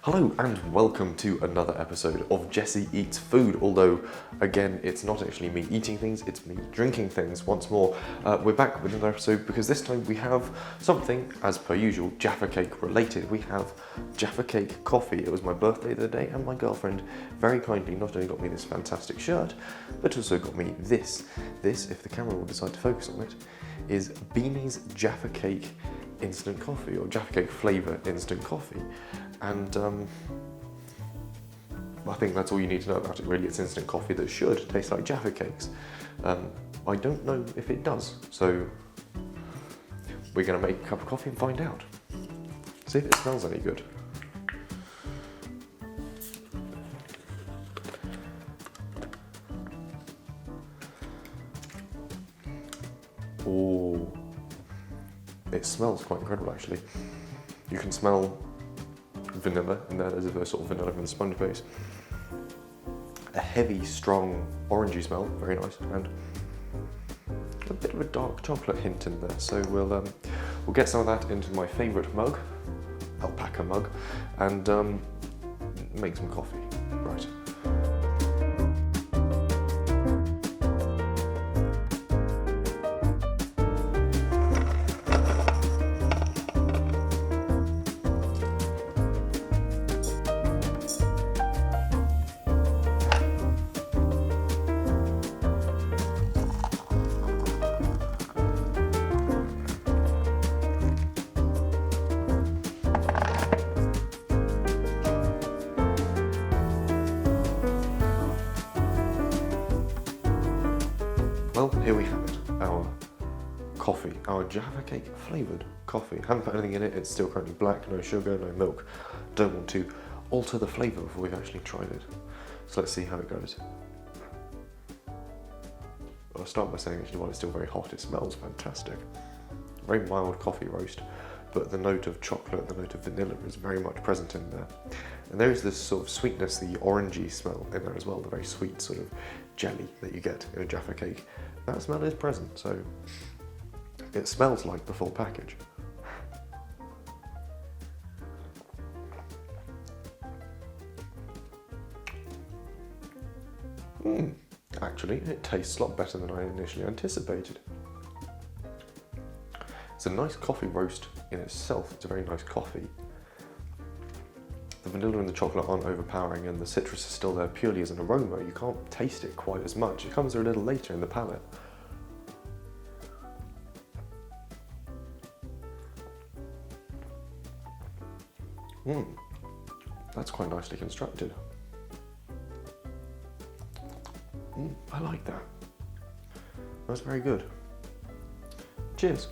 Hello and welcome to another episode of Jesse Eats Food, although again it's not actually me eating things, it's me drinking things once more. We're back with another episode because this time we have something, as per usual, Jaffa cake related. We have Jaffa cake coffee. It was my birthday the other day and my girlfriend very kindly not only got me this fantastic shirt, but also got me this. This, if the camera will decide to focus on it, is Beanie's Jaffa cake instant coffee, or Jaffa cake flavour instant coffee. And I think that's all you need to know about it really. It's instant coffee that should taste like Jaffa cakes. I don't know if it does, so we're going to make a cup of coffee and find out. See if it smells any good. Oh, it smells quite incredible actually. You can smell vanilla in there. There's a sort of vanilla from the sponge base. A heavy, strong, orangey smell, very nice, and a bit of a dark chocolate hint in there. So we'll get some of that into my favourite mug, alpaca mug, and make some coffee. Right. Well, here we have it, our coffee, our Jaffa cake flavoured coffee. Haven't put anything in it, it's still currently black, no sugar, no milk. Don't want to alter the flavour before we've actually tried it. So let's see how it goes. I'll start by saying actually while it's still very hot, it smells fantastic. Very mild coffee roast, but the note of chocolate, the note of vanilla is very much present in there. And there is this sort of sweetness, the orangey smell in there as well, the very sweet sort of jelly that you get in a Jaffa cake. That smell is present, so it smells like the full package. Actually, it tastes a lot better than I initially anticipated. It's a nice coffee roast in itself, it's a very nice coffee. The vanilla and the chocolate aren't overpowering and the citrus is still there purely as an aroma. You can't taste it quite as much. It comes a little later in the palate. That's quite nicely constructed. I like that. That's very good. Cheers.